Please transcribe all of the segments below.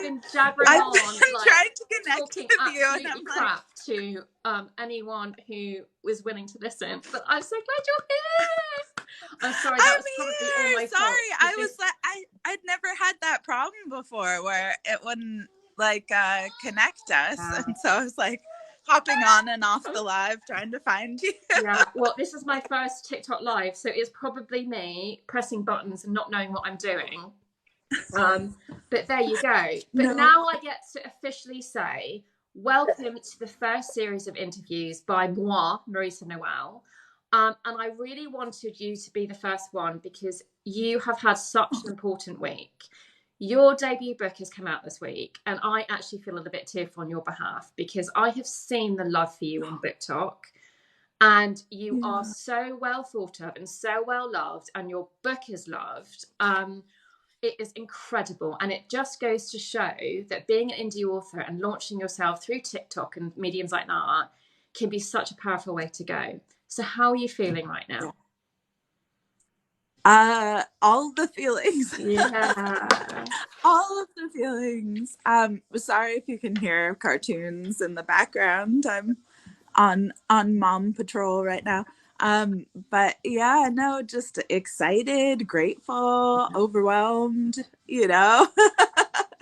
been jabbering I've on, been like trying to connect talking with you, and absolutely I'm crap to anyone who was willing to listen. But I'm so glad you're here. I'm sorry, that I'm was probably all here. my Sorry, fault. I was like, I'd never had that problem before where it wouldn't like connect us, and so I was like hopping on and off the live trying to find you. Yeah, well, this is my first TikTok live, so it's probably me pressing buttons and not knowing what I'm doing. But there you go. But now I get to officially say welcome to the first series of interviews by moi, Marisa Noel. And I really wanted you to be the first one because you have had such an important week. Your debut book has come out this week, and I actually feel a little bit tearful on your behalf because I have seen the love for you on BookTok, and you are so well thought of and so well loved, and your book is loved. It is incredible, and it just goes to show that being an indie author and launching yourself through TikTok and mediums like that can be such a powerful way to go. So how are you feeling right now? All the feelings. Yeah. All of the feelings. Sorry if you can hear cartoons in the background. I'm on mom patrol right now. But yeah, no, just excited, grateful, overwhelmed,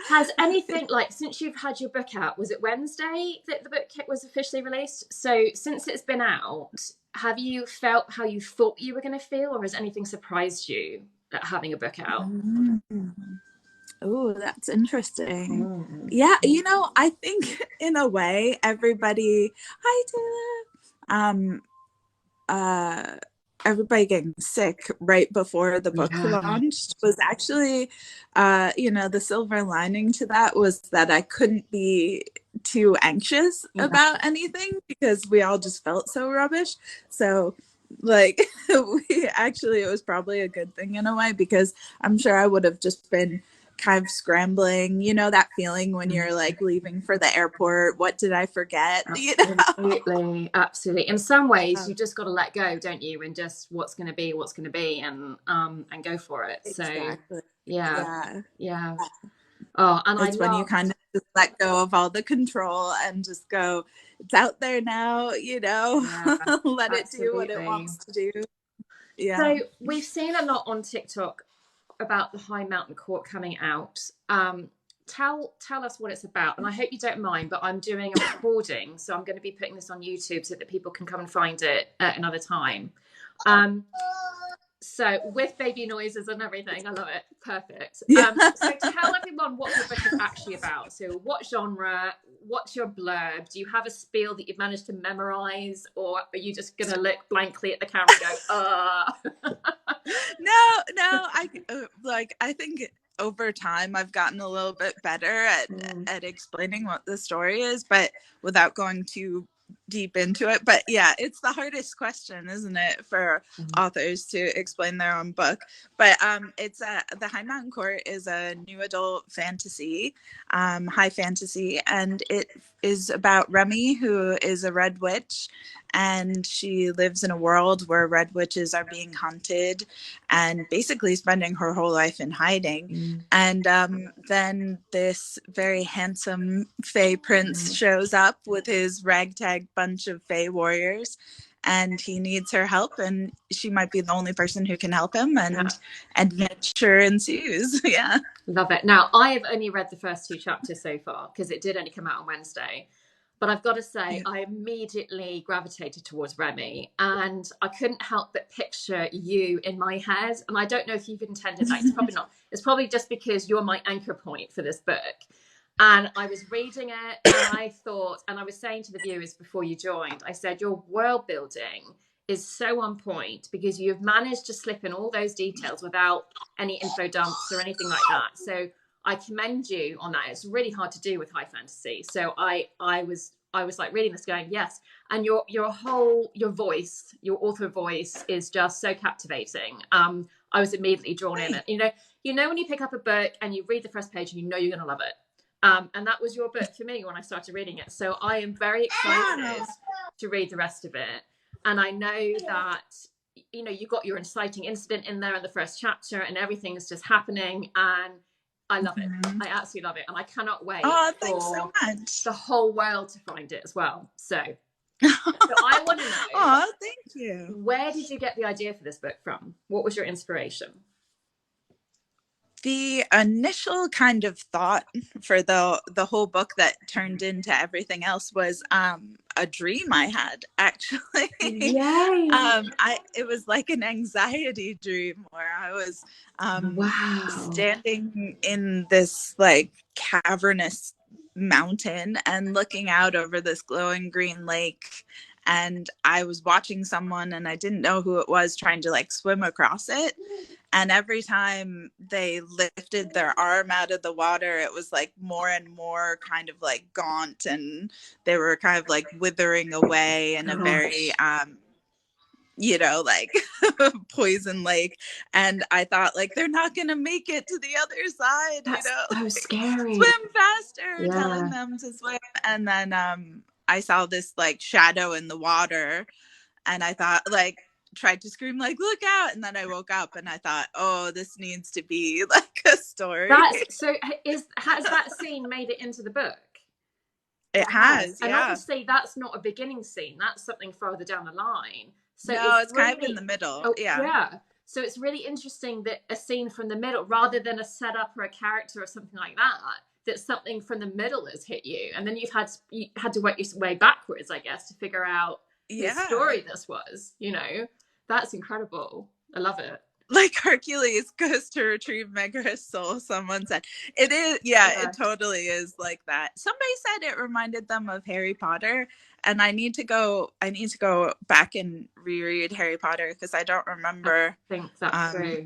Has anything, like, since you've had your book out, was it Wednesday that the book was officially released? So since it's been out, have you felt how you thought you were going to feel, or has anything surprised you at having a book out? Oh, that's interesting. Yeah, I think in a way everybody, hi Taylor, everybody getting sick right before the book launched was actually, the silver lining to that was that I couldn't be too anxious about anything because we all just felt so rubbish. So like it was probably a good thing in a way because I'm sure I would have just been kind of scrambling, that feeling when you're like leaving for the airport. What did I forget? Absolutely. In some ways, you just got to let go, don't you? And just what's going to be, and go for it. Exactly. So yeah. Oh, and it's when you kind of just let go of all the control and just go, it's out there now, let it do what it wants to do. Yeah. So we've seen a lot on TikTok about the High Mountain Court coming out. Tell us what it's about, and I hope you don't mind, but I'm doing a recording, so I'm going to be putting this on YouTube so that people can come and find it at another time. So with baby noises and everything, I love it. Perfect. So tell everyone what your book is actually about. So what genre? What's your blurb? Do you have a spiel that you've managed to memorize, or are you just going to look blankly at the camera and go, No, I think over time I've gotten a little bit better at explaining what the story is, but without going too deep into it. But yeah, it's the hardest question, isn't it, for authors to explain their own book. But it's the High Mountain Court is a new adult fantasy, high fantasy, and it is about Remy, who is a red witch, and she lives in a world where red witches are being hunted and basically spending her whole life in hiding. And then this very handsome Fey prince shows up with his ragtag bunch of Fey warriors, and he needs her help, and she might be the only person who can help him, and adventure ensues. Yeah. Love it. Now, I have only read the first 2 chapters so far because it did only come out on Wednesday. But I've got to say, I immediately gravitated towards Remy, and I couldn't help but picture you in my head. And I don't know if you've intended that. It's probably not. It's probably just because you're my anchor point for this book. And I was reading it, and I thought, and I was saying to the viewers before you joined, I said, your world building is so on point because you've managed to slip in all those details without any info dumps or anything like that. So I commend you on that. It's really hard to do with high fantasy. So I was like reading this going, yes. And your voice, your author voice is just so captivating. I was immediately drawn in. You know when you pick up a book and you read the first page and you know you're going to love it. And that was your book for me when I started reading it. So I am very excited to read the rest of it. And I know that, you got your inciting incident in there in the first chapter and everything is just happening. And I love it. I absolutely love it, and I cannot wait thanks so much. the whole world to find it as well. So I want to know. Thank you. Where did you get the idea for this book from? What was your inspiration? The initial kind of thought for the whole book that turned into everything else was a dream I had, actually. Yay! It was like an anxiety dream where I was standing in this like cavernous mountain and looking out over this glowing green lake, and I was watching someone, and I didn't know who it was, trying to like swim across it. And every time they lifted their arm out of the water, it was like more and more kind of like gaunt, and they were kind of like withering away in a very, like poison lake. And I thought, like, they're not going to make it to the other side. That's so like, scary. Swim faster, telling them to swim. And then I saw this like shadow in the water, and I thought, like, tried to scream like, look out, and then I woke up and I thought, oh, this needs to be like a story. Has that scene made it into the book? It has, and obviously that's not a beginning scene, that's something further down the line. So no, it's really, kind of in the middle. So it's really interesting that a scene from the middle, rather than a setup or a character or something like that something from the middle has hit you, and then you had to work your way backwards, I guess, to figure out the story this was, That's incredible. I love it. Like Hercules goes to retrieve Megaris' soul, someone said. It is, it totally is like that. Somebody said it reminded them of Harry Potter, and I need to go back and reread Harry Potter because I don't remember I think that's true.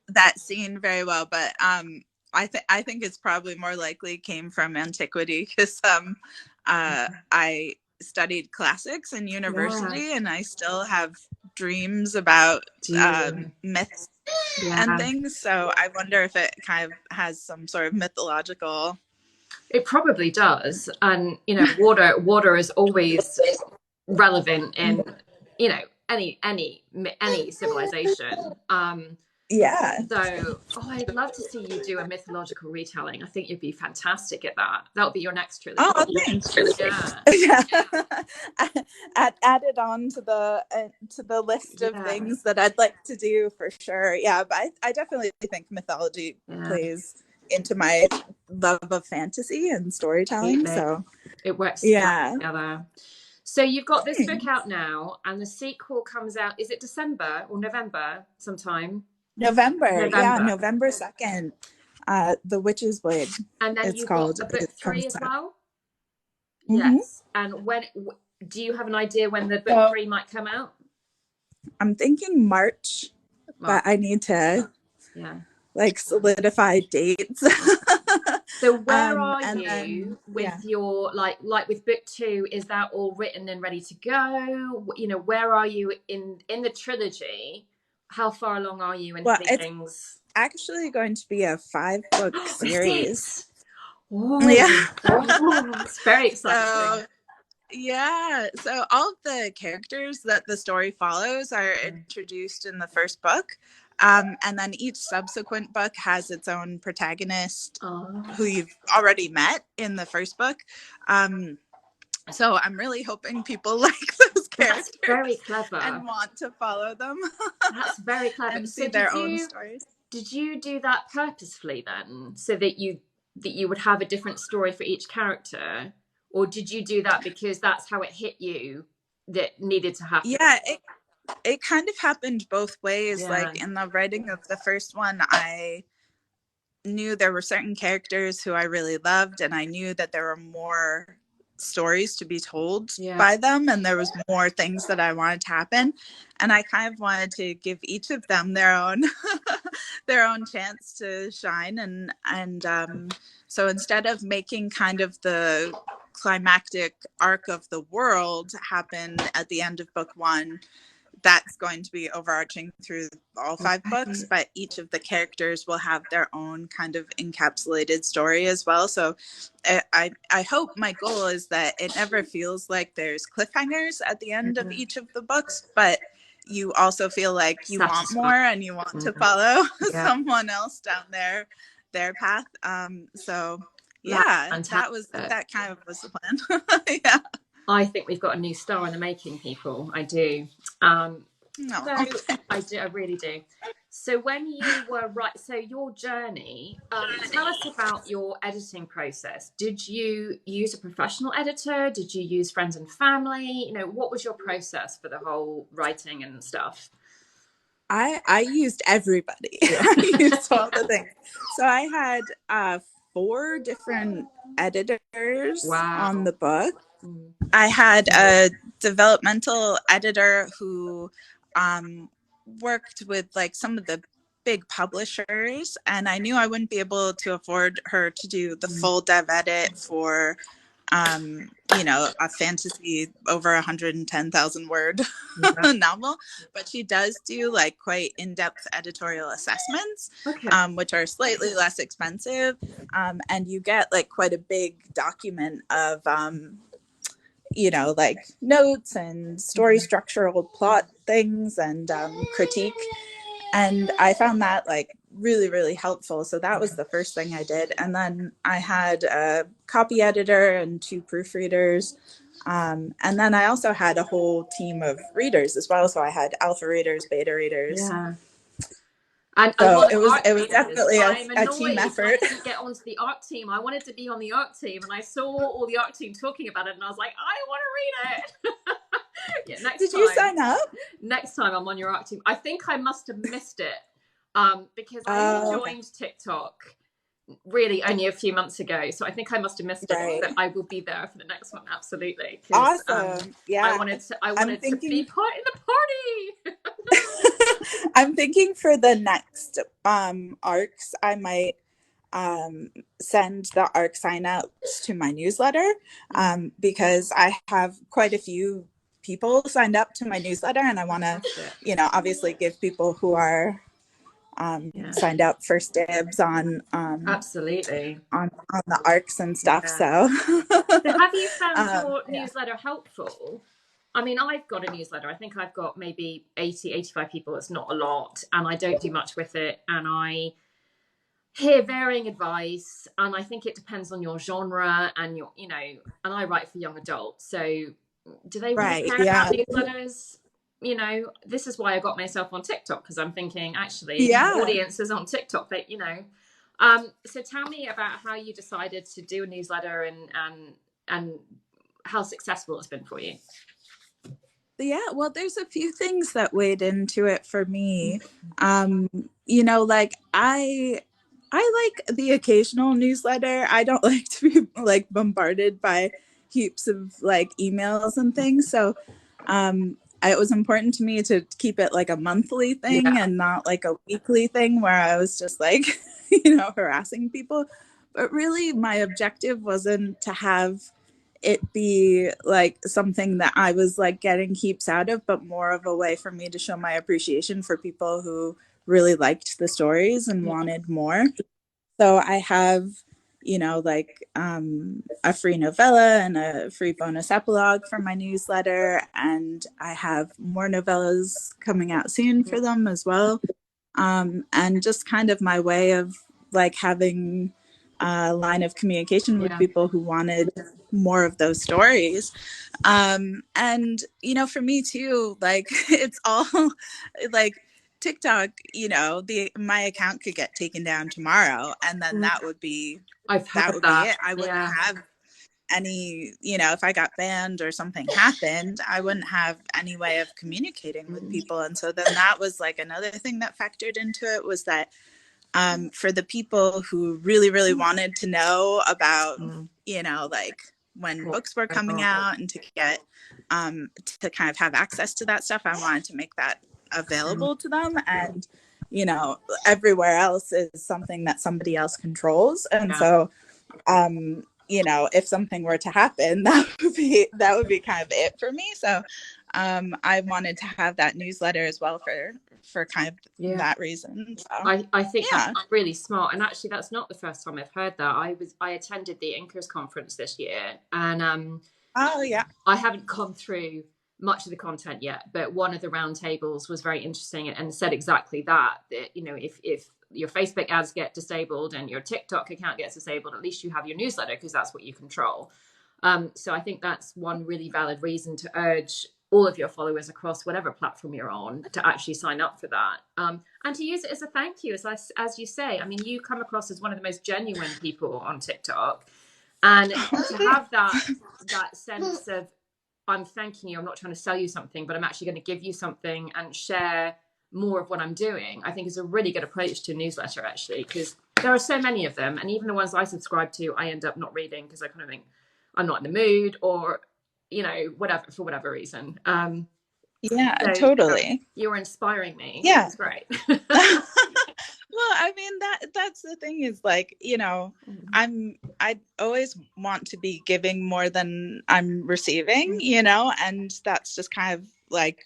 that scene very well. But I think it's probably more likely came from antiquity because I studied classics in university, and I still have dreams about myths and things. So I wonder if it kind of has some sort of mythological. It probably does, and water is always relevant in any civilization. So, I'd love to see you do a mythological retelling. I think you'd be fantastic at that. That would be your next trilogy. Oh, thanks. Yeah. Add it on to the list of things that I'd like to do for sure. Yeah, but I definitely think mythology plays into my love of fantasy and storytelling. So it works together. So you've got this book out now, and the sequel comes out. Is it December or November sometime? November. Yeah, November 2nd. The Witch's Blade. And then you've got a book 3 as well? Mm-hmm. Yes. And when do you have an idea when the book 3 might come out? I'm thinking March. But I need to solidify dates. So where are you with your like with book 2? Is that all written and ready to go? Where are you in the trilogy? How far along are you in things? It's actually going to be a 5-book series. It's very exciting. So all of the characters that the story follows are introduced in the first book. And then each subsequent book has its own protagonist who you've already met in the first book. So I'm really hoping people like those characters. That's very clever. And want to follow them. That's very clever. And see their own stories. Did you do that purposefully then? So that you would have a different story for each character? Or did you do that because that's how it hit you that needed to happen? Yeah, it kind of happened both ways. Like in the writing of the first one, I knew there were certain characters who I really loved, and I knew that there were more stories to be told by them, and there was more things that I wanted to happen, and I kind of wanted to give each of them their own chance to shine, and so instead of making kind of the climactic arc of the world happen at the end of book 1, that's going to be overarching through all 5 books, but each of the characters will have their own kind of encapsulated story as well. So I hope, my goal is that it never feels like there's cliffhangers at the end of each of the books, but you also feel like you want more and you want to follow someone else down there their path. So yeah, that kind of was the plan. Yeah. I think we've got a new star in the making, people. I do. No. So I really do. So when you were so your journey, tell us about your editing process. Did you use a professional editor? Did you use friends and family? You know, what was your process for the whole writing and stuff? I used everybody. Yeah. I used all the things. So I had 4 different editors on the book. I had a developmental editor who worked with like some of the big publishers, and I knew I wouldn't be able to afford her to do the full dev edit for you know, a fantasy over 110,000 word novel, but she does do like quite in-depth editorial assessments, which are slightly less expensive, and you get like quite a big document of you know, like notes and story structural plot things and critique. And I found that like really, really helpful. So that was the first thing I did. And then I had a copy editor and 2 proofreaders. And then I also had a whole team of readers as well. So I had alpha readers, beta readers. Yeah. And so it was definitely a team effort. I didn't get onto the art team. I wanted to be on the art team, and I saw all the art team talking about it, and I was like, I want to read it. Yeah, next time. You sign up? Next time I'm on your art team. I think I must have missed it because I joined TikTok really only a few months ago, so I think I must have missed it. But I will be there for the next one, absolutely. Awesome. Yeah, I wanted to be part in the party. I'm thinking for the next arcs, I might send the arc sign-ups to my newsletter because I have quite a few people signed up to my newsletter, and I want to, you know, obviously give people who are signed up first dibs on absolutely on the arcs and stuff. So have you found your newsletter helpful? I mean, I've got a newsletter. I think I've got maybe 85 people. It's not a lot, and I don't do much with it, and I hear varying advice, and I think it depends on your genre and your, you know, and I write for young adults, so do they really care about newsletters? You know, this is why I got myself on TikTok, because I'm thinking actually audiences on TikTok, they, you know, so tell me about how you decided to do a newsletter and how successful it's been for you. Yeah, well, there's a few things that weighed into it for me. You know, like I like the occasional newsletter. I don't like to be like bombarded by heaps of like emails and things. So it was important to me to keep it like a monthly thing and not like a weekly thing where I was just like, you know, harassing people. But really my objective wasn't to have it be like something that I was like getting heaps out of, but more of a way for me to show my appreciation for people who really liked the stories and wanted more. So I have, you know, like a free novella and a free bonus epilogue for my newsletter, and I have more novellas coming out soon for them as well. And just kind of my way of like having a line of communication with people who wanted more of those stories. And, you know, for me too, like it's all like TikTok, you know, my account could get taken down tomorrow, and then that would be it. I wouldn't have any, you know, if I got banned or something happened, I wouldn't have any way of communicating with people. And so then that was like another thing that factored into it, was that for the people who really, really wanted to know about, you know, like when books were coming out and to get to kind of have access to that stuff, I wanted to make that available to them. And, you know, everywhere else is something that somebody else controls. And so, you know, if something were to happen, that would be kind of it for me. So I wanted to have that newsletter as well for kind of that reason. So, I think that's really smart. And actually, that's not the first time I've heard that. I attended the Inkers conference this year, and I haven't gone through much of the content yet, but one of the roundtables was very interesting and said exactly that, you know, if your Facebook ads get disabled and your TikTok account gets disabled, at least you have your newsletter because that's what you control. So I think that's one really valid reason to urge all of your followers across whatever platform you're on to actually sign up for that, and to use it as a thank you, as you say. I mean, you come across as one of the most genuine people on TikTok, and to have that sense of, I'm thanking you, I'm not trying to sell you something, but I'm actually going to give you something and share more of what I'm doing, I think is a really good approach to a newsletter, actually, because there are so many of them, and even the ones I subscribe to, I end up not reading because I kind of think I'm not in the mood, or whatever, for whatever reason. Yeah, so, totally. You're inspiring me. Yeah, it's great. Well, I mean, that's the thing is, like, I always want to be giving more than I'm receiving, and that's just kind of like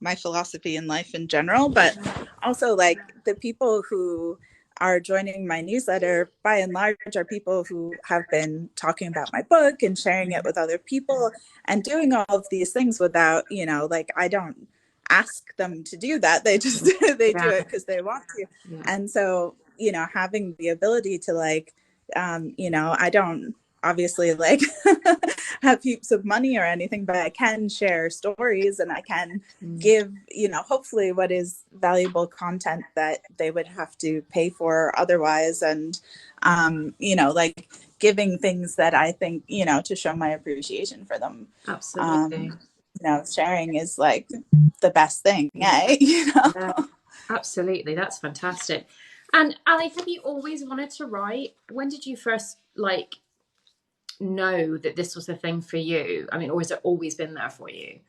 my philosophy in life in general. But also, like, the people who are joining my newsletter by and large are people who have been talking about my book and sharing it with other people and doing all of these things without, like, I don't ask them to do that. They just do it because they want to. And so, having the ability to, like, I don't obviously, like, have heaps of money or anything, but I can share stories and I can give, hopefully what is valuable content that they would have to pay for otherwise. And, like, giving things that I think, to show my appreciation for them. Absolutely. Sharing is, like, the best thing. Yeah, absolutely. That's fantastic. And Ali, have you always wanted to write? When did you first, like, know that this was a thing for you? I mean, or has it always been there for you?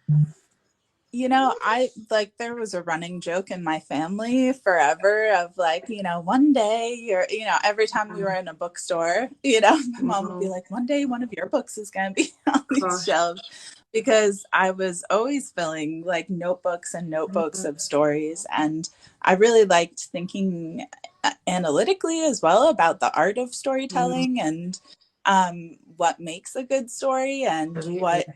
I, like, there was a running joke in my family forever of, like, one day, or, every time we were in a bookstore, my mom would be like, one day one of your books is going to be on these shelves, because I was always filling, like, notebooks and notebooks of stories. And I really liked thinking analytically as well about the art of storytelling and what makes a good story and what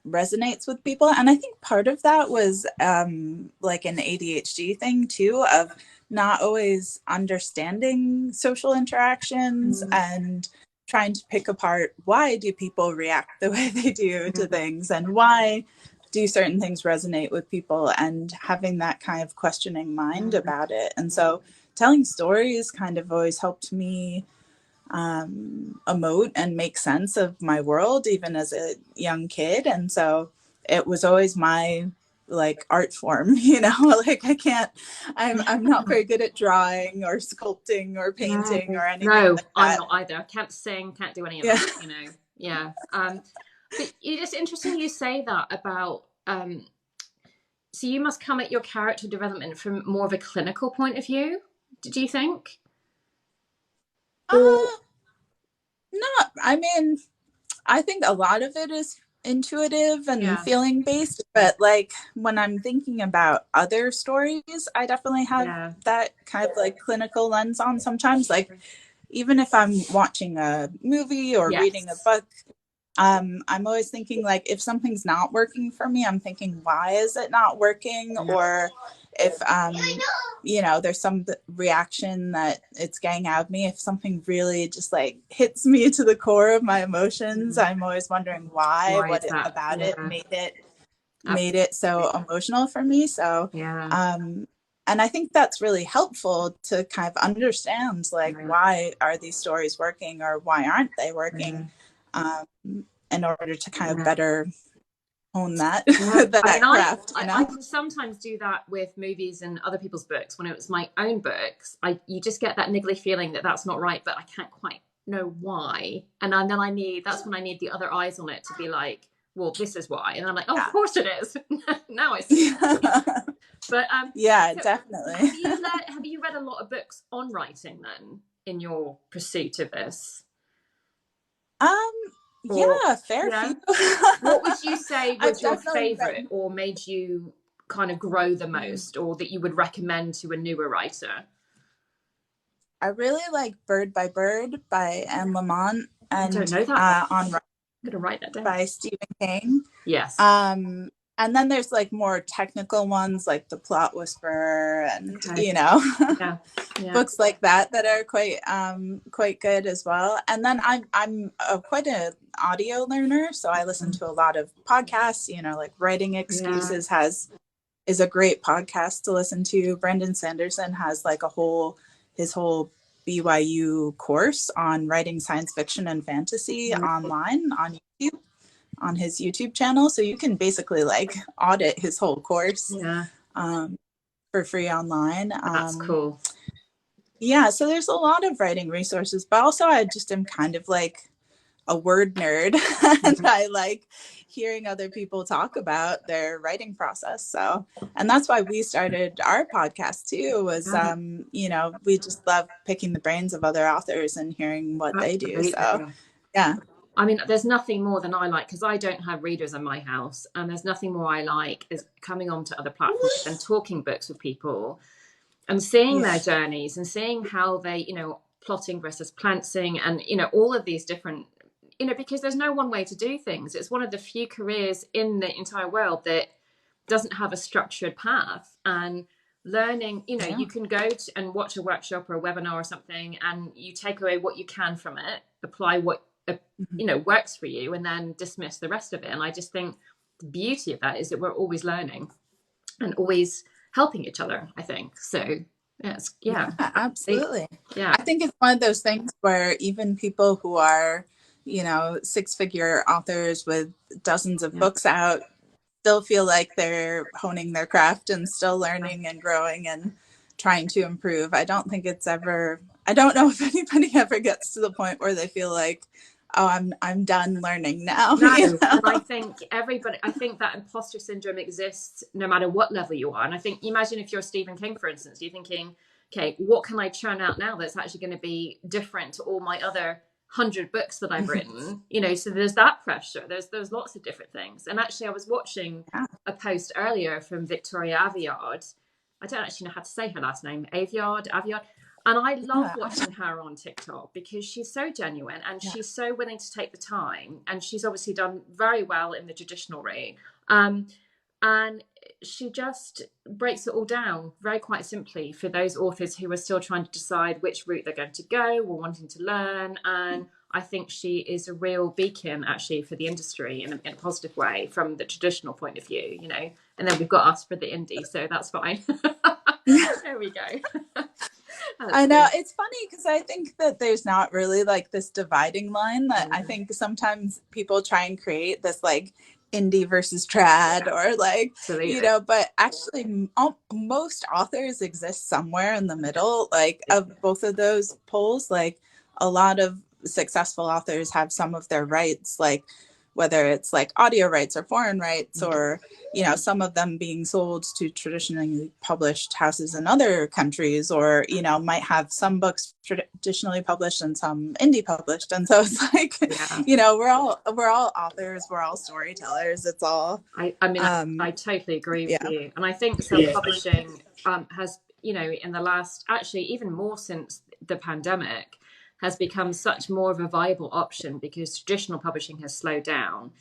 resonates with people. And I think part of that was like an ADHD thing too, of not always understanding social interactions and trying to pick apart, why do people react the way they do to things, and why do certain things resonate with people, and having that kind of questioning mind about it. And so telling stories kind of always helped me emote and make sense of my world, even as a young kid. And so it was always my, like, art form, like, I'm not very good at drawing or sculpting or painting or anything like that. I'm not either. I can't sing, can't do any of that, but it's just interesting you say that about so you must come at your character development from more of a clinical point of view, do you think? Not, I mean, I think a lot of it is intuitive and feeling based, but, like, when I'm thinking about other stories, I definitely have that kind of, like, clinical lens on sometimes. Like, even if I'm watching a movie or reading a book, I'm always thinking, like, if something's not working for me, I'm thinking, why is it not working? Or if there's some reaction that it's getting out of me, if something really just, like, hits me to the core of my emotions, I'm always wondering why what about it made it so emotional for me. So and I think that's really helpful to kind of understand, like, why are these stories working, or why aren't they working, in order to kind of better hone that craft. I can sometimes do that with movies and other people's books. When it was my own books, you just get that niggly feeling that that's not right, but I can't quite know why. And then that's when I need the other eyes on it to be like, well, this is why. And I'm like, of course it is. Now I see. But so definitely. Have you read a lot of books on writing then in your pursuit of this? Fair few. What would you say was your favorite, or made you kind of grow the most, or that you would recommend to a newer writer? I really like Bird by Bird by Anne Lamott, and I don't know that. on I'm gonna write that down. by Stephen King. Yes. And then there's like more technical ones like The Plot Whisperer and, Okay. Yeah. books like that are quite good as well. And then I'm quite an audio learner, so I listen to a lot of podcasts, like Writing Excuses is a great podcast to listen to. Brendan Sanderson has like his whole BYU course on writing science fiction and fantasy online on YouTube, on his YouTube channel. So you can basically like audit his whole course for free online. That's cool. Yeah, so there's a lot of writing resources, but also I just am kind of like a word nerd and I like hearing other people talk about their writing process. So, and that's why we started our podcast too, was, we just love picking the brains of other authors and hearing what they do. So, yeah. I mean, there's nothing more than I like, because I don't have readers in my house, and there's nothing more I like is coming onto other platforms and talking books with people and seeing their journeys and seeing how they, plotting versus planting and, all of these different, because there's no one way to do things. It's one of the few careers in the entire world that doesn't have a structured path. And learning, you can go and watch a workshop or a webinar or something, and you take away what you can from it, apply what works for you, and then dismiss the rest of it. And I just think the beauty of that is that we're always learning and always helping each other, I think. So yeah, absolutely. I think it's one of those things where even people who are, 6-figure authors with dozens of books out still feel like they're honing their craft and still learning and growing and trying to improve. I don't know if anybody ever gets to the point where they feel like, oh, I'm done learning now. No, and I think that imposter syndrome exists no matter what level you are. And I think, imagine if you're Stephen King, for instance, you're thinking, okay, what can I churn out now that's actually going to be different to all my other 100 books that I've written? So there's that pressure. There's lots of different things. And actually, I was watching a post earlier from Victoria Aveyard. I don't actually know how to say her last name, Aveyard. And I love watching her on TikTok because she's so genuine and she's so willing to take the time. And she's obviously done very well in the traditional route. And she just breaks it all down very quite simply for those authors who are still trying to decide which route they're going to go or wanting to learn. And I think she is a real beacon, actually, for the industry in a positive way from the traditional point of view, And then we've got us for the indie, so that's fine. There we go. I know, it's funny because I think that there's not really like this dividing line that I think sometimes people try and create this like indie versus trad or like, but actually most authors exist somewhere in the middle, like of both of those poles. Like a lot of successful authors have some of their rights, like whether it's like audio rights or foreign rights or, some of them being sold to traditionally published houses in other countries, or, might have some books traditionally published and some indie published. And so it's like, we're all authors, we're all storytellers. It's all, I totally agree with you. And I think self-publishing has, in the last, actually even more since the pandemic, has become such more of a viable option because traditional publishing has slowed down.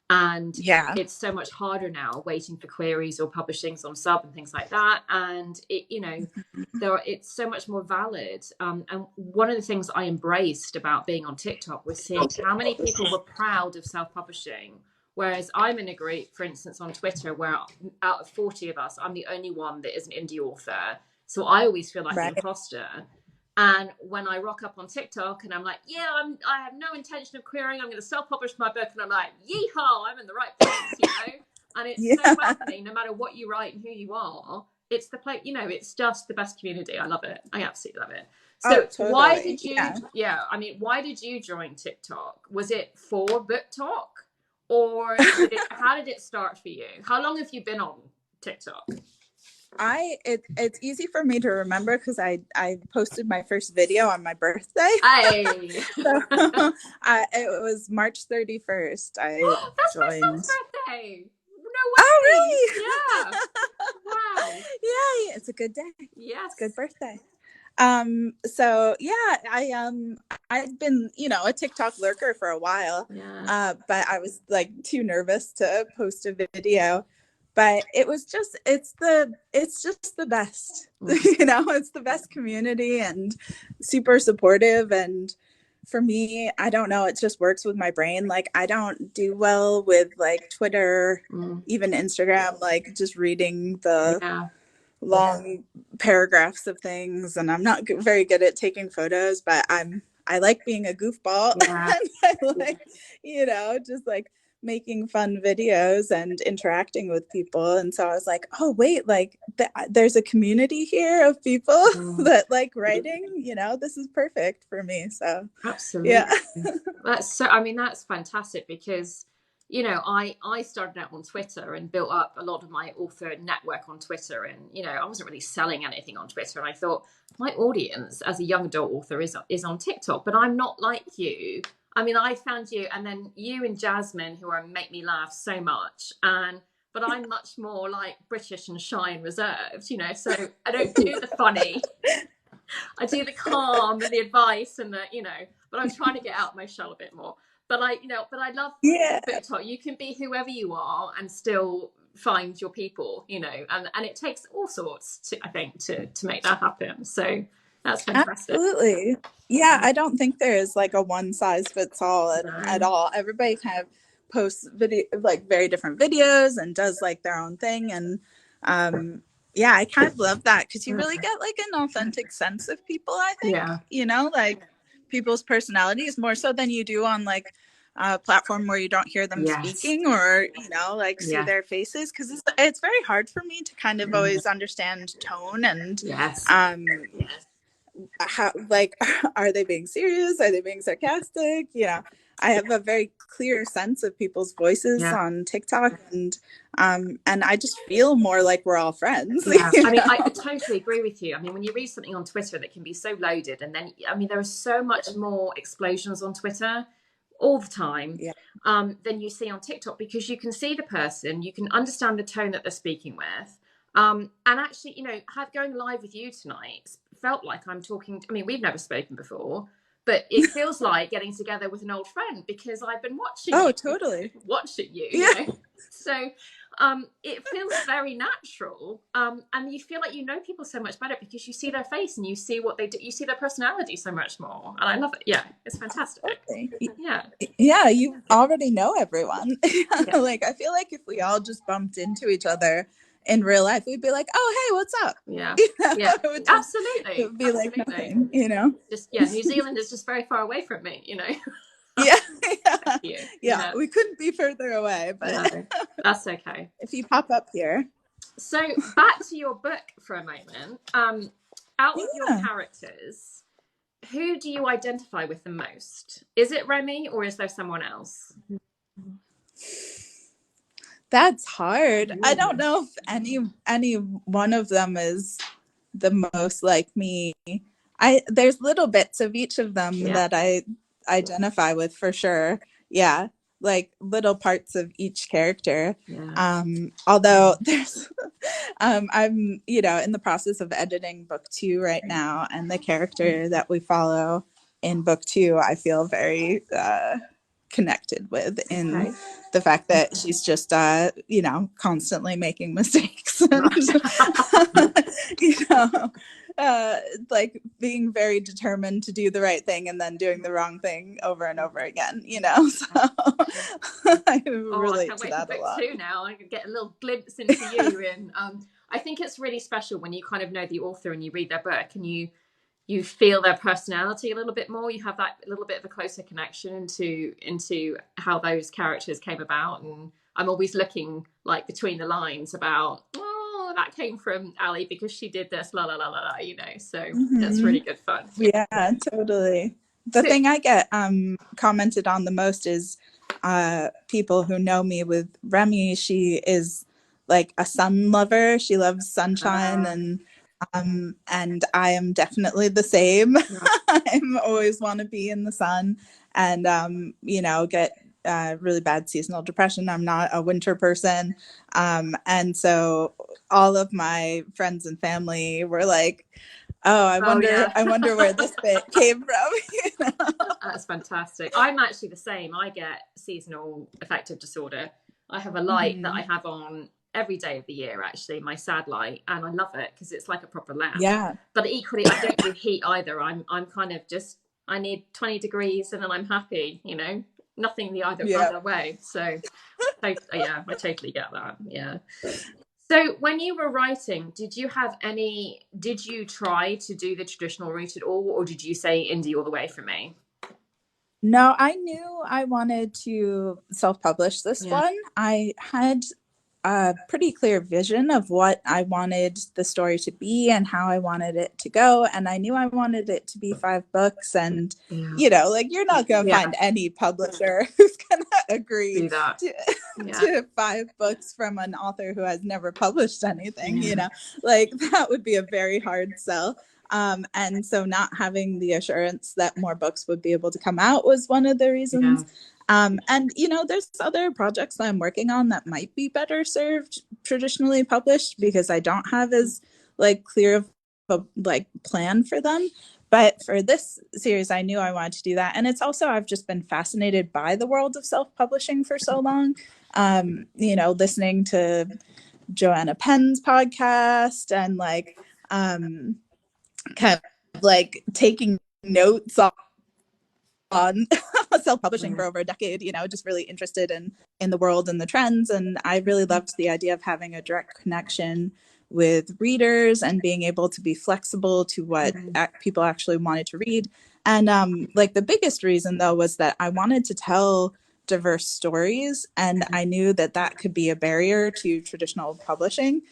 And it's so much harder now waiting for queries or publishings on sub and things like that. And it's so much more valid. And one of the things I embraced about being on TikTok was seeing how many people were proud of self-publishing. Whereas I'm in a group, for instance, on Twitter, where out of 40 of us, I'm the only one that is an indie author. So I always feel like an imposter. And when I rock up on TikTok and I'm like, I have no intention of querying, I'm going to self-publish my book. And I'm like, yeehaw, I'm in the right place, And it's so welcoming, no matter what you write and who you are. It's the place, it's just the best community. I love it. I absolutely love it. So totally. Why did you, why did you join TikTok? Was it for book talk? Or how did it start for you? How long have you been on TikTok? It's easy for me to remember because I posted my first video on my birthday. Hey. So, it was March 31st. That's joined. My son's birthday. No way. Oh, really? Yeah. Wow. Yeah, it's a good day. Yes. It's a good birthday. So I've been, a TikTok lurker for a while, but I was like too nervous to post a video. but it's just the best. It's the best community and super supportive. And for me, I don't know, it just works with my brain. Like, I don't do well with like Twitter, even Instagram, like just reading the long paragraphs of things, and I'm not very good at taking photos, but I like being a goofball. And I like just like making fun videos and interacting with people. And so I was like, oh wait, like there's a community here of people that like writing, this is perfect for me. So absolutely. That's fantastic, because I started out on Twitter and built up a lot of my author network on Twitter, and I wasn't really selling anything on Twitter, and I thought my audience as a young adult author is on TikTok, but I'm not like you. I found you, and then you and Jasmine, who make me laugh so much, but I'm much more like British and shy and reserved, so I don't do the funny. I do the calm and the advice and but I'm trying to get out my shell a bit more. But I love book talk. You can be whoever you are and still find your people, and it takes all sorts to make that happen. So that's fantastic. Absolutely. Yeah, I don't think there is like a one size fits all at all. Everybody kind of posts like very different videos and does like their own thing. And I kind of love that, because you really get like an authentic sense of people, I think. Like people's personalities more so than you do on like a platform where you don't hear them speaking or like see their faces, because it's very hard for me to kind of always understand tone and how, like, are they being serious, are they being sarcastic? I have a very clear sense of people's voices on TikTok, and I just feel more like we're all friends. I totally agree with you. When you read something on Twitter that can be so loaded, and then there are so much more explosions on Twitter all the time than you see on TikTok, because you can see the person, you can understand the tone that they're speaking with, and actually going live with you tonight felt like I'm talking. We've never spoken before, but it feels like getting together with an old friend, because I've been watching watching you. So it feels very natural, and you feel like people so much better because you see their face and you see what they do, you see their personality so much more, and I love it. It's fantastic. You already know everyone. Like, I feel like if we all just bumped into each other in real life, we'd be like, oh hey, what's up? Absolutely. It would be like nothing, just New Zealand is just very far away from me. We couldn't be further away, but no, that's okay if you pop up here. So back to your book for a moment. Out of your characters, who do you identify with the most? Is it Remy, or is there someone else? That's hard. I don't know if any one of them is the most like me. There's little bits of each of them that I identify with for sure. Like little parts of each character. Although there's I'm in the process of editing book 2 right now, and the character that we follow in book 2 I feel very connected with, in the fact that she's just constantly making mistakes and like being very determined to do the right thing and then doing the wrong thing over and over again, so I relate to that a lot. Now I can get a little glimpse into you, and I think it's really special when you kind of know the author and you read their book and you feel their personality a little bit more. You have that little bit of a closer connection into how those characters came about. And I'm always looking like between the lines about, that came from Ali because she did this, la la la la la, So that's really good fun. Yeah, totally. The thing I get commented on the most is people who know me with Remy. She is like a sun lover. She loves sunshine, and I am definitely the same. I always want to be in the sun, and get really bad seasonal depression. I'm not a winter person, and so all of my friends and family were like, I wonder where this bit came from. That's fantastic. I'm actually the same. I get seasonal affective disorder. I have a light that I have on every day of the year, actually, my sad light, and I love it because it's like a proper lamp. Yeah. But equally, I don't do heat either. I'm kind of just, I need 20 degrees and then I'm happy, you know, nothing the other way. So yeah, I totally get that. Yeah. So when you were writing, did you try to do the traditional route at all, or did you say indie all the way for me? No, I knew I wanted to self-publish this one. I had a pretty clear vision of what I wanted the story to be and how I wanted it to go. And I knew I wanted it to be 5 books. And, you know, like, you're not going to find any publisher who's going to agree to 5 books from an author who has never published anything, you know, like, that would be a very hard sell. And so not having the assurance that more books would be able to come out was one of the reasons. And, you know, there's other projects that I'm working on that might be better served traditionally published because I don't have as like clear of a like plan for them. But for this series, I knew I wanted to do that. And it's also, I've just been fascinated by the world of self-publishing for so long. You know, listening to Joanna Penn's podcast and like kind of like taking notes on self-publishing for over a decade, you know, just really interested in the world and the trends. And I really loved the idea of having a direct connection with readers and being able to be flexible to what people actually wanted to read. And like the biggest reason though was that I wanted to tell diverse stories, and I knew that that could be a barrier to traditional publishing.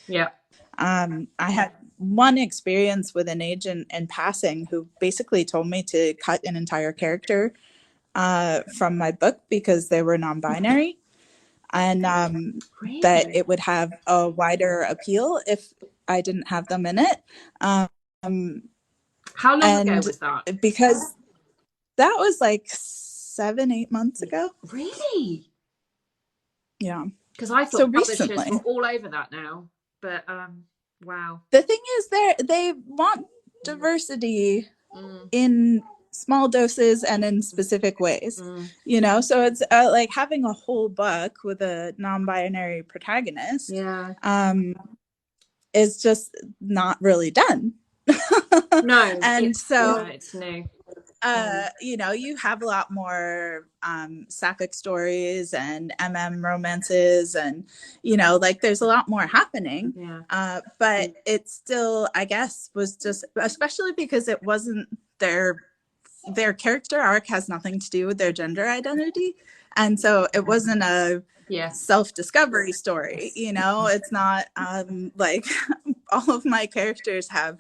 I had one experience with an agent in passing who basically told me to cut an entire character from my book because they were non-binary, and that it would have a wider appeal if I didn't have them in it. How long ago was that? Because that was like 7-8 months ago. Really? Yeah. Because I thought publishers were all over that now, but wow. The thing is, they want diversity in small doses and in specific ways, you know, so it's like having a whole book with a non-binary protagonist is just not really done. No. And so it's new. You know, you have a lot more sapphic stories and romances, and you know, like there's a lot more happening. But it still, I guess, was just, especially because it wasn't their character arc has nothing to do with their gender identity, and so it wasn't a self-discovery story. You know, it's not like all of my characters have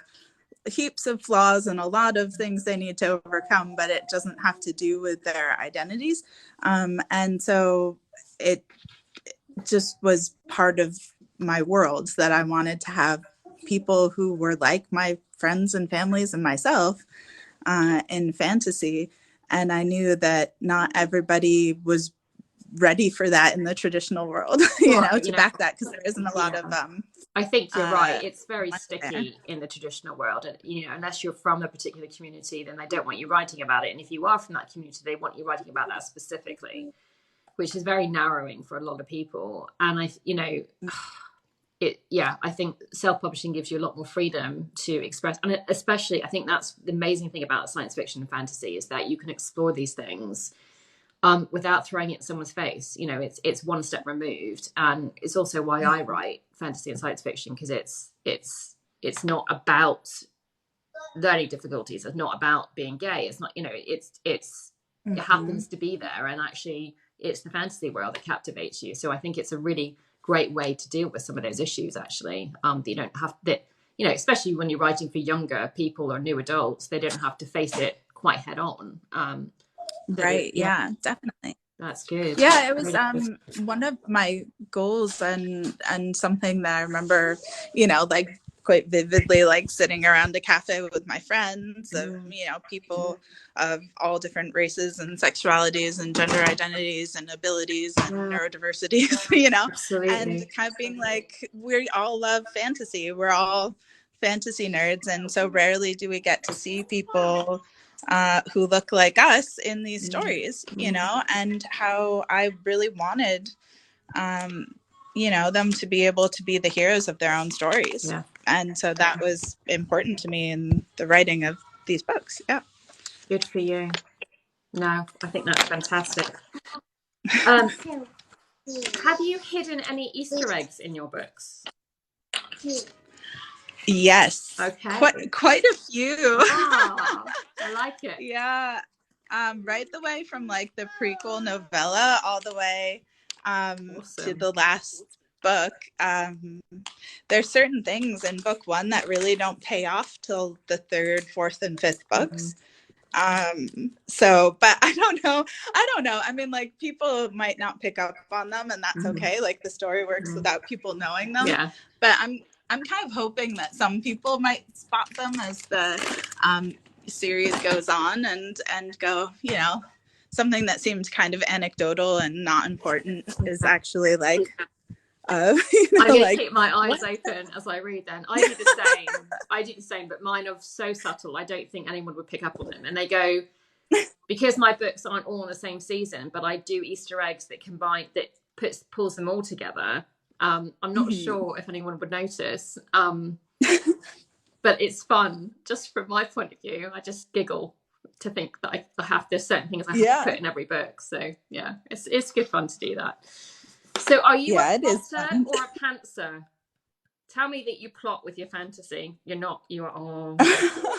heaps of flaws and a lot of things they need to overcome, but it doesn't have to do with their identities. And so it just was part of my world that I wanted to have people who were like my friends and families and myself in fantasy. And I knew that not everybody was ready for that in the traditional world, you know, to back that, because there isn't a lot of I think you're right. It's very sticky in the traditional world. And, you know, unless you're from a particular community, then they don't want you writing about it. And if you are from that community, they want you writing about that specifically, which is very narrowing for a lot of people. And I think self-publishing gives you a lot more freedom to express. And especially, I think that's the amazing thing about science fiction and fantasy is that you can explore these things without throwing it in someone's face. You know, it's one step removed, and it's also why I write fantasy and science fiction, because it's not about learning difficulties. It's not about being gay. It's not, you know, it happens to be there, and actually, it's the fantasy world that captivates you. So I think it's a really great way to deal with some of those issues. Actually, you don't have that. You know, especially when you're writing for younger people or new adults, they don't have to face it quite head on. Right. Yeah, definitely. That's good. Yeah, it was one of my goals, and something that I remember, you know, like quite vividly, like sitting around a cafe with my friends of, you know, people of all different races and sexualities and gender identities and abilities and neurodiversity, you know. Absolutely. And kind of being like, we all love fantasy. We're all fantasy nerds, and so rarely do we get to see people who look like us in these stories, you know, and how I really wanted you know, them to be able to be the heroes of their own stories. Yeah. And so that was important to me in the writing of these books. Yeah. Good for you. No, I think that's fantastic. Have you hidden any Easter eggs in your books? Yes. Okay. Quite a few. Ah, I like it. Yeah. Right the way from like the prequel novella all the way Awesome. to the last book. There's certain things in book one that really don't pay off till the third, fourth, and fifth books. So, but I don't know. I mean, like, people might not pick up on them, and that's okay. Like, the story works without people knowing them. Yeah. But I'm kind of hoping that some people might spot them as the series goes on and go, you know, something that seems kind of anecdotal and not important is actually like, you know, I'm going like, to keep my eyes open as I read then. I do the same, but mine are so subtle, I don't think anyone would pick up on them. And they go, because my books aren't all in the same season, but I do Easter eggs that combine, that pulls them all together. I'm not sure if anyone would notice. But it's fun, just from my point of view. I just giggle to think that I have, there's certain things I have to put in every book. So yeah, it's good fun to do that. So are you a plotter or a pantser? Tell me that you plot with your fantasy. You're not. You are.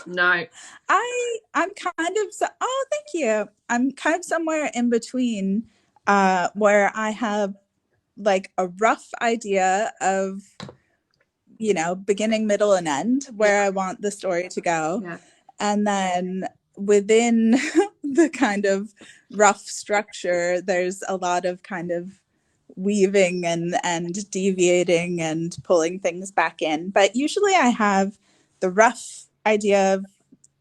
No. I'm kind of. Oh, thank you. I'm kind of somewhere in between, where I have like a rough idea of, you know, beginning, middle, and end, where I want the story to go, and then within the kind of rough structure, there's a lot of kind of weaving and deviating and pulling things back in. But usually I have the rough idea of,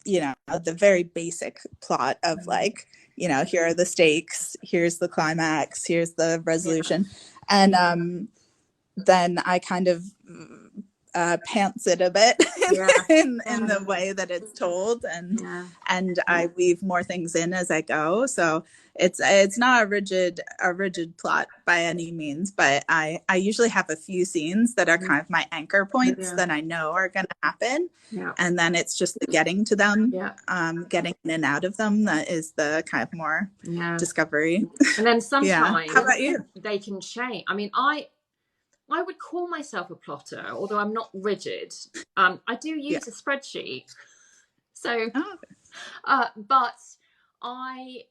you know, the very basic plot of like, you know, here are the stakes, here's the climax, here's the resolution. And then I kind of pants it a bit in the way that it's told, and I weave more things in as I go. So it's not a rigid plot by any means, but I usually have a few scenes that are kind of my anchor points that I know are going to happen, and then it's just the getting to them, getting in and out of them, that is the kind of more discovery. And then sometimes How about you? They can change. I mean, I would call myself a plotter, although I'm not rigid. I do use a spreadsheet. So, but I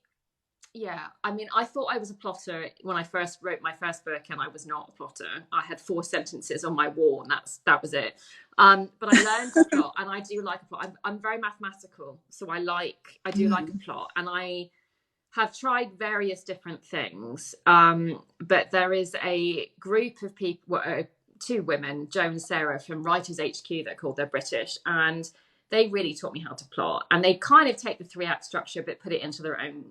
mean, I thought I was a plotter when I first wrote my first book, and I was not a plotter. I had 4 sentences on my wall, and that was it. But I learned to plot, and I do like a plot. I'm very mathematical, so I do like a plot, and I have tried various different things, but there is a group of people, 2 women, Jo and Sarah from Writers HQ, they're called, they're British, and they really taught me how to plot. And they kind of take the 3-act structure but put it into their own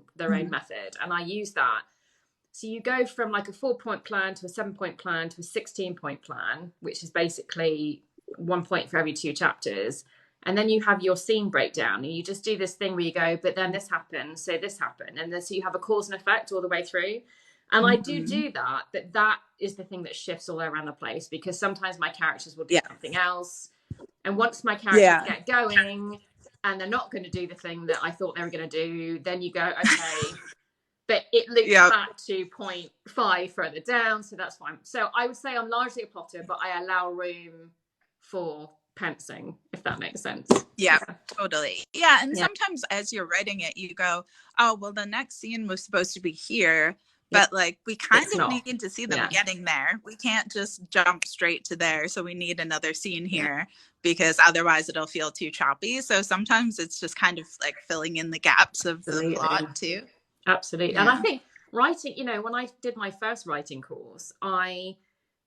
method, and I use that. So you go from like a 4-point plan to a 7-point plan to a 16-point plan, which is basically 1 point for every 2 chapters. And then you have your scene breakdown, and you just do this thing where you go, but then this happened, so this happened. And then so you have a cause and effect all the way through. And I do that, but that is the thing that shifts all around the place, because sometimes my characters will do something else. And once my characters get going and they're not going to do the thing that I thought they were going to do, then you go, okay, but it loops back to point 5 further down. So that's fine. So I would say I'm largely a plotter, but I allow room for pantsing, if that makes sense. Totally. And sometimes as you're writing it, you go, oh, well, the next scene was supposed to be here, but like we kind of need to see them getting there. We can't just jump straight to there, so we need another scene here, because otherwise it'll feel too choppy. So sometimes it's just kind of like filling in the gaps of the plot too. Absolutely. And I think writing, you know, when I did my first writing course,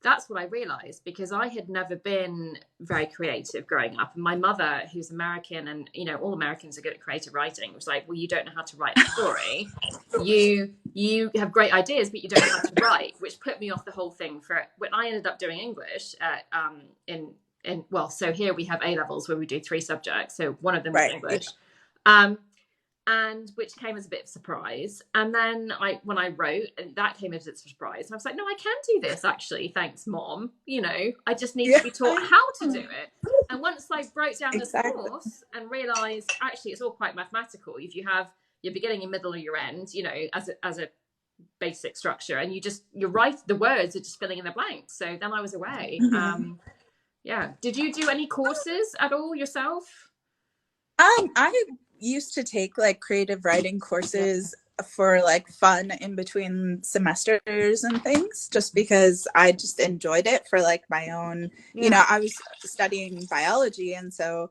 that's what I realized, because I had never been very creative growing up. And my mother, who's American, and, you know, all Americans are good at creative writing, was like, well, you don't know how to write a story. You have great ideas, but you don't know how to write, which put me off the whole thing. For when I ended up doing English so here we have A levels where we do 3 subjects. So one of them was English. and which came as a bit of a surprise. And then when I wrote, and that came as a surprise, and I was like, no, I can do this actually, thanks mom, you know, I just need to be taught how to do it. And once I broke down this course and realized actually it's all quite mathematical, if you have your beginning, your middle, or your end, you know, as a basic structure, and you're right, the words are just filling in the blanks. So then I was away. Yeah, did you do any courses at all yourself? I used to take like creative writing courses for like fun in between semesters and things, just because I just enjoyed it for like my own, you know, I was studying biology, and so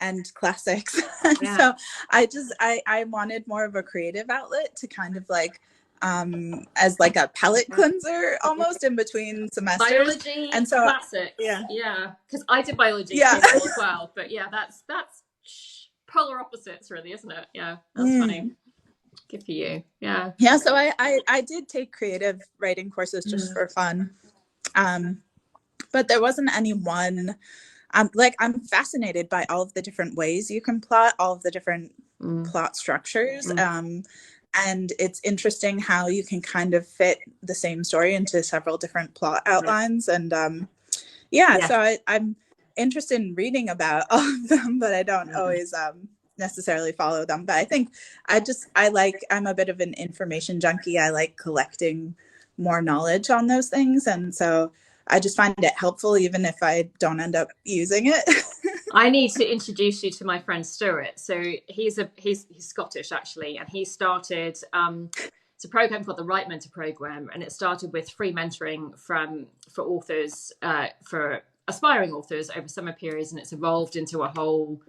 and classics. So I wanted more of a creative outlet to kind of like as like a palate cleanser almost in between semesters. Biology and so classics. Because I did biology as well, but that's polar opposites really, isn't it? That's funny. Good for you. So I did take creative writing courses just for fun, but there wasn't any one. Like, I'm fascinated by all of the different ways you can plot, all of the different plot structures. And it's interesting how you can kind of fit the same story into several different plot outlines. And so I'm interested in reading about all of them, but I don't always necessarily follow them. But I think I'm a bit of an information junkie. I like collecting more knowledge on those things. And so I just find it helpful, even if I don't end up using it. I need to introduce you to my friend Stuart. So he's Scottish actually, and he started it's a program called the Wright Mentor Program, and it started with free mentoring for authors, for aspiring authors over summer periods, and it's evolved into a whole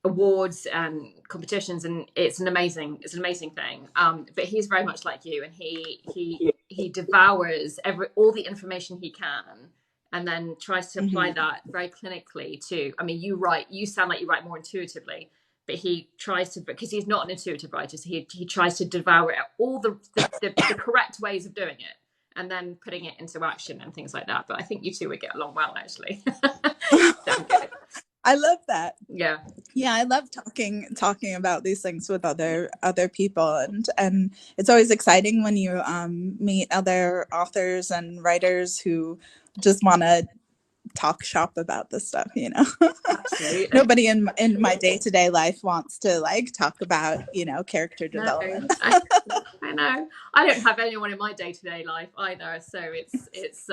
awards and competitions, and it's an amazing thing. But he's very much like you, and he devours all the information he can, and then tries to apply that very clinically to, I mean, you sound like you write more intuitively, but he tries to, because he's not an intuitive writer, so he tries to devour all the correct ways of doing it, and then putting it into action and things like that. But I think you two would get along well, actually. Damn good. I love that. Yeah, I love talking about these things with other people, and it's always exciting when you meet other authors and writers who just want to talk shop about this stuff, you know. Absolutely. Nobody in my day-to-day life wants to like talk about, you know, character development. I know. I don't have anyone in my day-to-day life either, so it's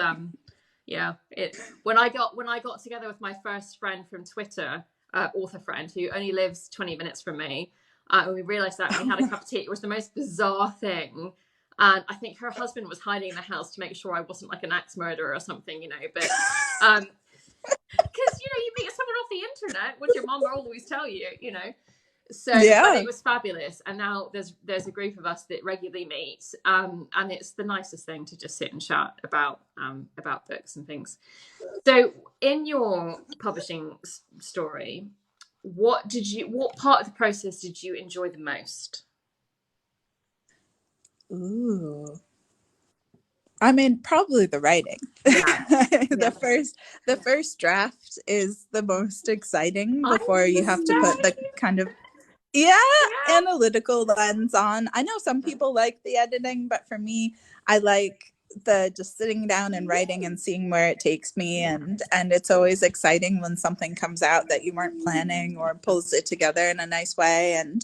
when I got together with my first friend from Twitter, author friend who only lives 20 minutes from me, and we realized that we had a cup of tea. It was the most bizarre thing, and I think her husband was hiding in the house to make sure I wasn't like an axe murderer or something, you know. But because you know, you meet someone off the internet, which your mom will always tell you, you know. So but it was fabulous, and now there's a group of us that regularly meet, and it's the nicest thing to just sit and chat about books and things. So in your publishing story, what part of the process did you enjoy the most? Ooh, I mean, probably the writing. The first draft is the most exciting before you have to put the kind of analytical lens on. I know some people like the editing, but for me, I like the just sitting down and writing and seeing where it takes me, and it's always exciting when something comes out that you weren't planning or pulls it together in a nice way, and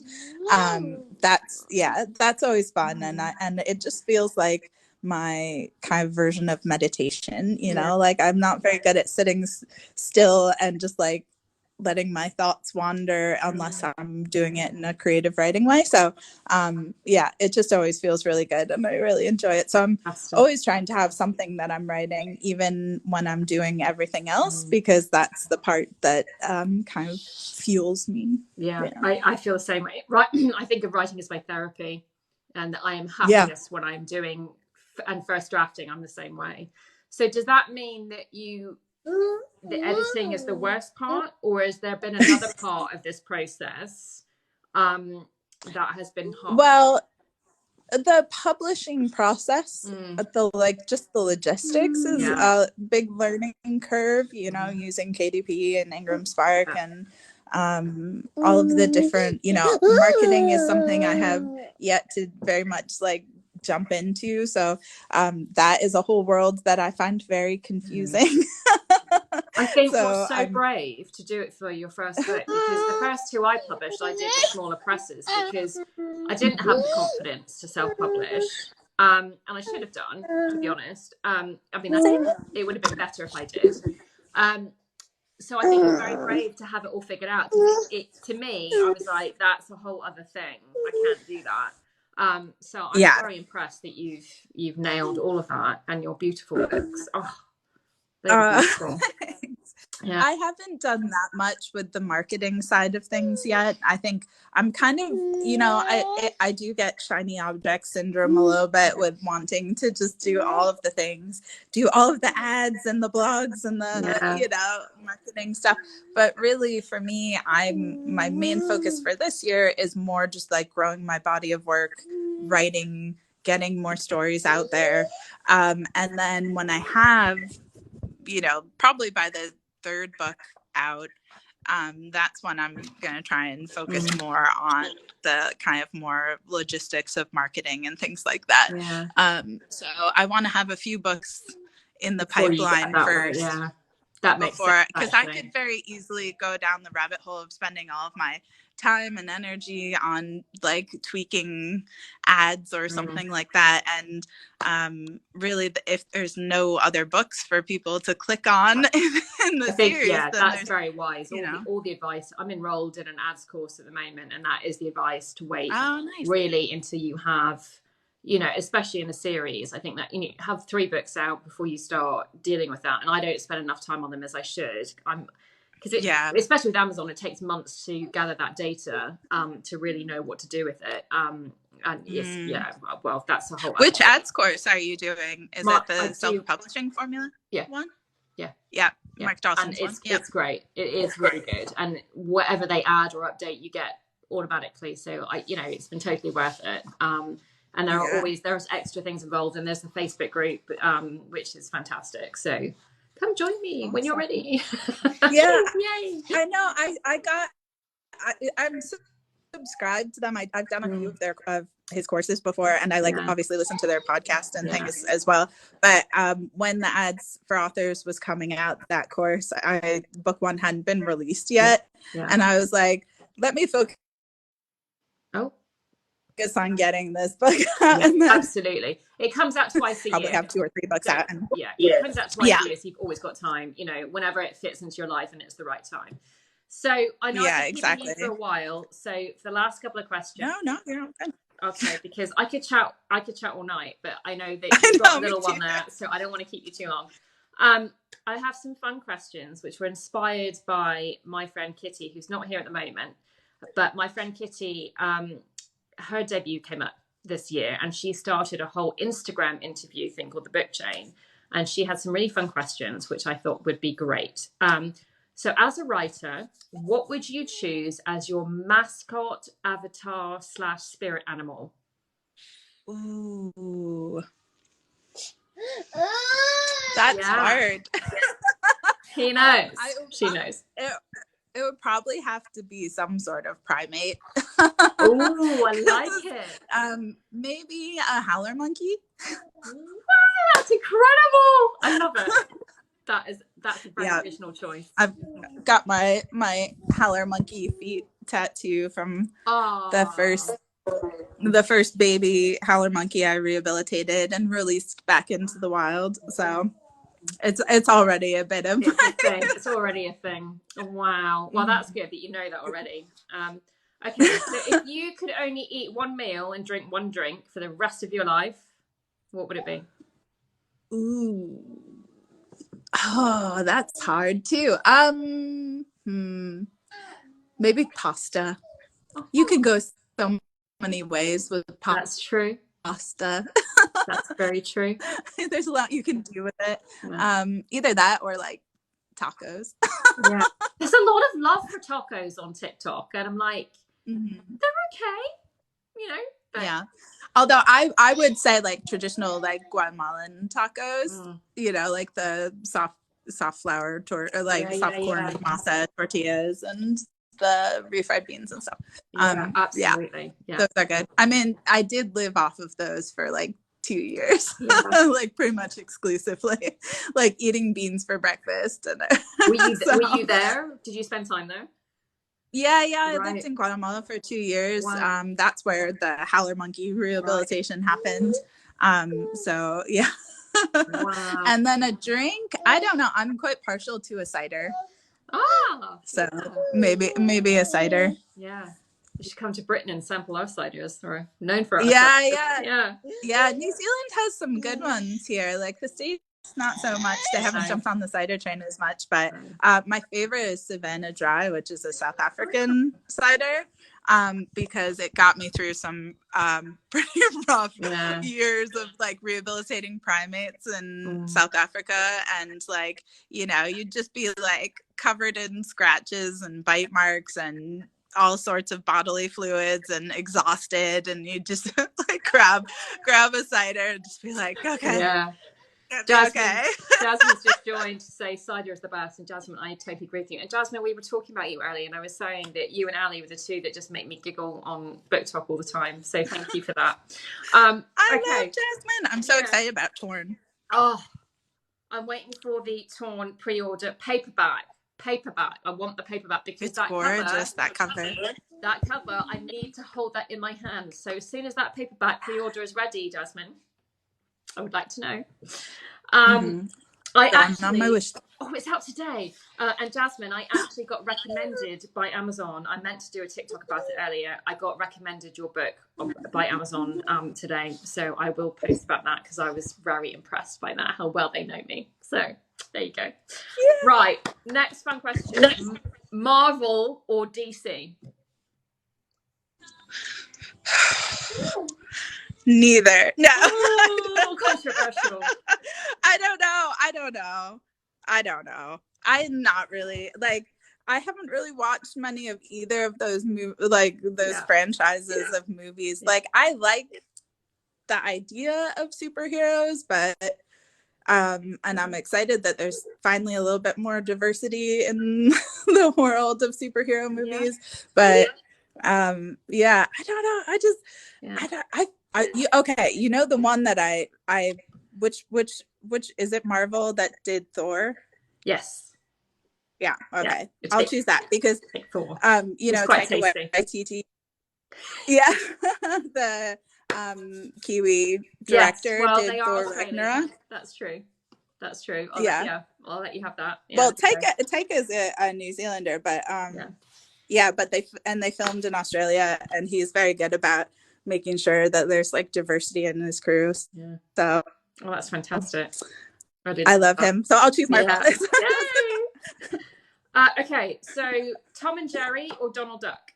that's always fun, and it just feels like my kind of version of meditation, you know. Like, I'm not very good at sitting still and just like letting my thoughts wander unless I'm doing it in a creative writing way. So it just always feels really good, and I really enjoy it. So I'm always trying to have something that I'm writing even when I'm doing everything else, because that's the part that kind of fuels me. I feel the same way. Right. I think of writing as my therapy, and I am happiest when I'm doing and first drafting. I'm the same way. So does that mean that the editing is the worst part, or has there been another part of this process that has been hard? Well, the publishing process, the logistics is a big learning curve, you know, using KDP and Ingram Spark and all of the different, marketing is something I have yet to very much like jump into. So that is a whole world that I find very confusing. I think you're so brave to do it for your first book, because the first two I published, I did with smaller presses because I didn't have the confidence to self-publish. And I should have done, to be honest. I mean, it would have been better if I did. So I think you're very brave to have it all figured out. To me, I was like, that's a whole other thing. I can't do that. So I'm very impressed that you've nailed all of that, and your beautiful books. Oh, they're beautiful. Yeah. I haven't done that much with the marketing side of things yet. I think I'm kind of, I do get shiny object syndrome a little bit with wanting to just do all of the things, do all of the ads and the blogs and the, marketing stuff. But really for me, my main focus for this year is more just like growing my body of work, writing, getting more stories out there. And then when I have, probably by the third book out, that's when I'm going to try and focus more on the kind of more logistics of marketing and things like that. So I want to have a few books in the pipeline first. That makes sense, because I could very easily go down the rabbit hole of spending all of my time and energy on like tweaking ads or something like that, and really if there's no other books for people to click on in the series, then that's very wise. All the advice, I'm enrolled in an ads course at the moment, and that is the advice, to wait really until you have, especially in a series. I think that you have 3 books out before you start dealing with that, and I don't spend enough time on them as I should. Especially with Amazon, it takes months to gather that data to really know what to do with it. Well, that's a whole. Which ads course are you doing? Is it the self-publishing formula? One. Mark Dawson's one. It's great. It is really good, and whatever they add or update, you get automatically. So it's been totally worth it. And there's extra things involved, and there's the Facebook group, which is fantastic. So come join me when you're ready. Yay! I know. I'm subscribed to them. I've done a few of his courses before, and I obviously listen to their podcast and things as well. But when the ads for authors was coming out, that course, book 1 hadn't been released yet, and I was like, let me focus on getting this book out. Absolutely. It comes out twice a year. Probably have 2 or 3 books out. It comes out twice a year, so you've always got time, whenever it fits into your life and it's the right time. So I know I've been keeping you for a while. So for the last couple of questions. No, you're not good. Okay, because I could chat all night, but I know that you've got a little one there, so I don't want to keep you too long. I have some fun questions which were inspired by my friend Kitty, who's not here at the moment, but my friend Kitty, her debut came up this year, and she started a whole Instagram interview thing called The Book Chain, and she had some really fun questions which I thought would be great. So as a writer, what would you choose as your mascot, avatar / spirit animal? Ooh, that's hard. He knows. She knows. It would probably have to be some sort of primate. Oh, I like it. Maybe a howler monkey. Wow, that's incredible. I love it. That's a very original choice. I've got my howler monkey feet tattoo from the first baby howler monkey I rehabilitated and released back into the wild. So it's already a bit of it's already a thing. Wow. Well, that's good that you know that already. Okay, so if you could only eat 1 meal and drink 1 drink for the rest of your life, what would it be? Ooh. Oh, that's hard too. Maybe pasta. You can go so many ways with pasta. That's true. Pasta. That's very true. There's a lot you can do with it. Either that or like tacos. Yeah. There's a lot of love for tacos on TikTok, and I'm like, they're okay, But... Although I would say like traditional like Guatemalan tacos, like the soft flour or like soft corn masa tortillas and the refried beans and stuff. Absolutely. Yeah. Those are good. I mean, I did live off of those for like 2 years, like pretty much exclusively, like eating beans for breakfast. And were you there? Did you spend time there? Yeah, I lived in Guatemala for 2 years. Wow. That's where the howler monkey rehabilitation happened. So yeah. Wow. And then a drink, I don't know. I'm quite partial to a cider. So maybe a cider. Yeah. You should come to Britain and sample our ciders. We're known for our Yeah. New Zealand has some good ones here. Like the States, not so much. They haven't jumped on the cider train as much. But my favorite is Savannah Dry, which is a South African cider, because it got me through some pretty rough years of like rehabilitating primates in South Africa. And like, you'd just be like covered in scratches and bite marks and all sorts of bodily fluids and exhausted, and you just like grab a cider and just be like, okay. Jasmine's just joined to say cider is the best, and Jasmine, I totally agree with you. And Jasmine, we were talking about you earlier, and I was saying that you and Ali were the two that just make me giggle on Book Talk all the time. So thank you for that. I love Jasmine. I'm so excited about Torn. Oh, I'm waiting for the Torn pre-order paperback. I want the paperback because it's gorgeous. That cover. I need to hold that in my hand. So as soon as that paperback pre-order is ready, Jasmine, I would like to know. I actually on my wish. Oh, it's out today. And Jasmine, I actually got recommended by Amazon. I meant to do a TikTok about it earlier. I got recommended your book by Amazon today, so I will post about that because I was very impressed by that, how well they know me. So there you go. Yeah. Right, next fun question: Marvel or DC? Neither. No. Ooh, controversial. I don't know. I'm not really like. I haven't really watched many of either of those franchises of movies. Like, I like the idea of superheroes, but and I'm excited that there's finally a little bit more diversity in the world of superhero movies. But I don't know. The one that I which is it Marvel that did Thor? Yes. Yeah. Okay. I'll choose that because Thor. Taika Waititi. Yeah. The Kiwi director did Thor Ragnarok. That's true. I'll let you have that. Yeah, well, Taika is a New Zealander, but but they filmed in Australia, and he's very good about making sure that there's like diversity in his crew. Yeah. So that's fantastic. I love him. So I'll choose Marvel. Okay, so Tom and Jerry or Donald Duck?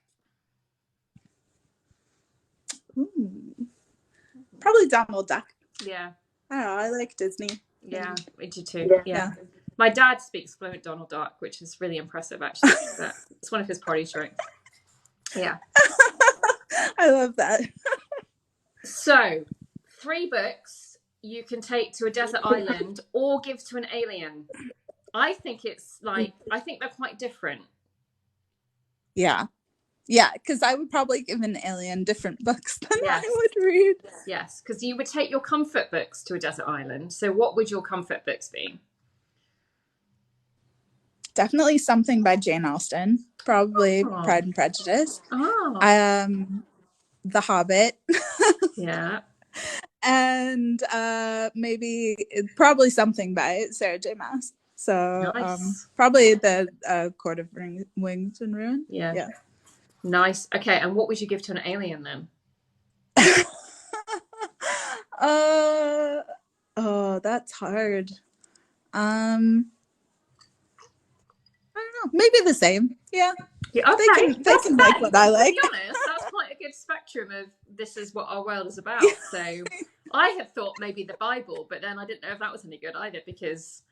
Probably Donald Duck. Yeah. I don't know. I like Disney. Yeah, we do too. Yeah. My dad speaks fluent Donald Duck, which is really impressive, actually. But it's one of his party tricks. Yeah. I love that. So, 3 books you can take to a desert island or give to an alien. I think they're quite different. Yeah, because I would probably give an alien different books than I would read. Yes, because you would take your comfort books to a desert island. So what would your comfort books be? Definitely something by Jane Austen. Probably Pride and Prejudice. The Hobbit. Yeah. And probably something by Sarah J. Maas. So nice. Probably the Court of Wings and Ruin. Yeah. Nice. Okay, and what would you give to an alien then? That's hard. I don't know. Maybe the same. Yeah. Okay. They can like what I like. To be honest, that's quite a good spectrum of this is what our world is about. So I had thought maybe the Bible, but then I didn't know if that was any good either because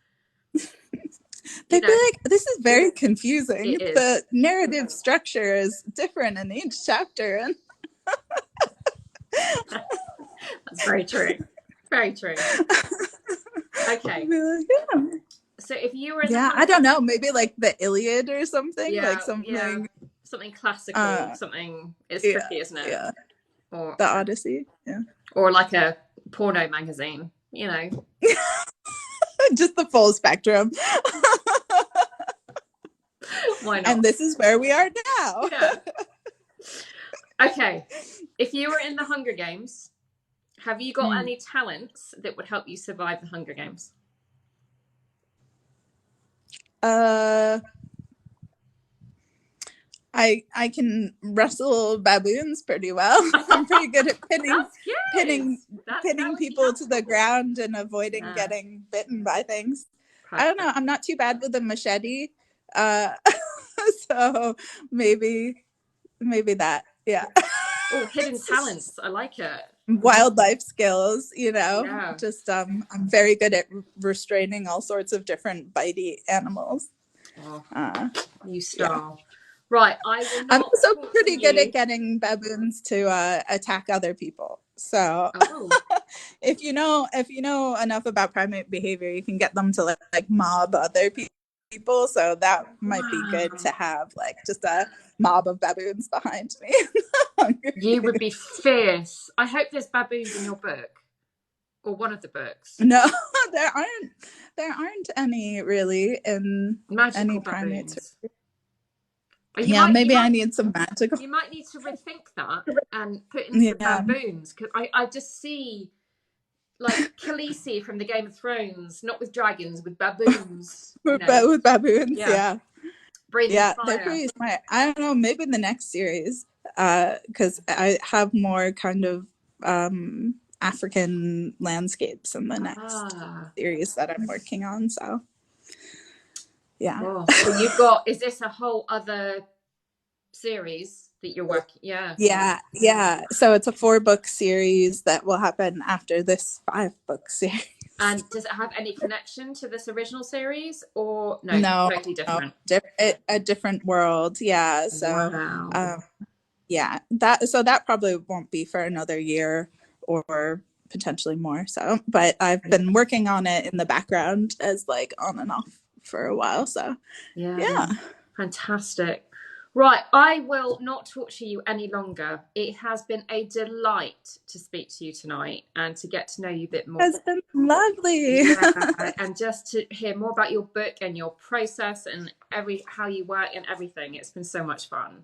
they'd be like, this is very confusing. The narrative structure is different in each chapter. And that's very true. Very true. Okay. So if you were I don't know, maybe like the Iliad or something, like something something classical, something. It's tricky, isn't it? Yeah. Or the Odyssey. Yeah. Or like a porno magazine, you know. Just the full spectrum. Why not? And this is where we are now. Yeah. Okay. If you were in the Hunger Games, have you got any talents that would help you survive the Hunger Games? I can wrestle baboons pretty well. I'm pretty good at pinning people to the ground and avoiding getting bitten by things. Perfect. I don't know. I'm not too bad with a machete. So maybe that. Yeah. Oh, hidden talents. I like it. Wildlife skills, you know. Yeah. Just I'm very good at restraining all sorts of different bitey animals. Oh, you star. Yeah. Right, I will not. I'm also pretty good at getting baboons to attack other people. So if you know enough about primate behavior, you can get them to like mob other people. So that might be good to have, like, just a mob of baboons behind me. You would be fierce. I hope there's baboons in your book, or one of the books. No, there aren't any really in magical any baboons. primates. I need some magical. You might need to rethink that and put in some baboons, because I just see like Khaleesi from the Game of Thrones, not with dragons, with baboons. With baboons, yeah. Breathing fire. They're pretty smart. I don't know, maybe the next series, because I have more kind of African landscapes in the next series that I'm working on. So yeah. Oh, so you've got, is this a whole other series that you're working? Yeah. So it's a 4-book series that will happen after this 5-book series. And does it have any connection to this original series, or no totally different? No, a different world. Yeah. So that probably won't be for another year or potentially more. So, but I've been working on it in the background as like on and off for a while. So yeah. Fantastic. Right, I will not torture you any longer. It has been a delight to speak to you tonight and to get to know you a bit more. It's been lovely. And just to hear more about your book and your process and how you work and everything. It's been so much fun.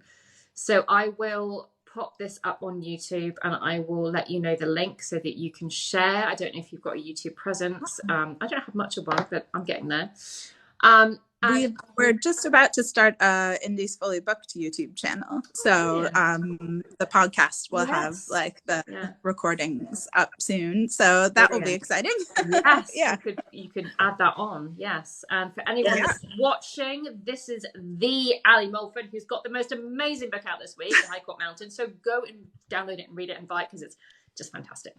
So I will pop this up on YouTube, and I will let you know the link so that you can share. I don't know if you've got a YouTube presence. I don't have much of one, but I'm getting there. We're just about to start Indie's Fully Booked YouTube channel. So the podcast will have like the recordings up soon. So that will be exciting. Yes. You could add that on. Yes. And for anyone that's watching, this is the AK Mulford, who's got the most amazing book out this week, The High Court Mountain. So go and download it and read it and buy it, because it's just fantastic.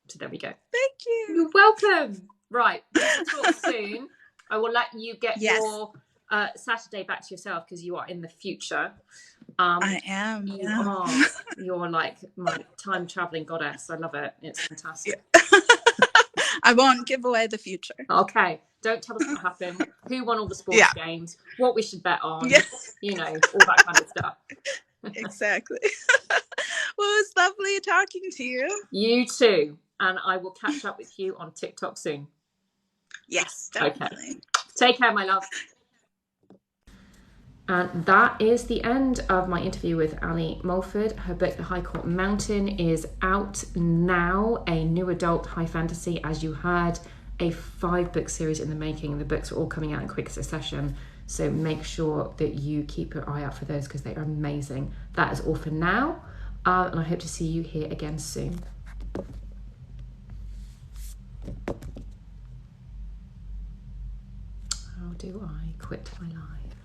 So there we go. Thank you. You're welcome. Right. We'll talk soon. I will let you get your Saturday back to yourself, because you are in the future. I am. You're like my time traveling goddess. I love it. It's fantastic. I won't give away the future. Okay. Don't tell us what happened. Who won all the sports games? What we should bet on? You know, all that kind of stuff. Exactly. Well, it was lovely talking to you. You too. And I will catch up with you on TikTok soon. Yes, definitely. Okay. Take care, my love. And that is the end of my interview with AK Mulford. Her book, The High Court Mountain, is out now. A new adult high fantasy, as you heard. A 5-book series in the making. The books are all coming out in quick succession. So make sure that you keep your eye out for those, because they are amazing. That is all for now. And I hope to see you here again soon. How do I quit my live?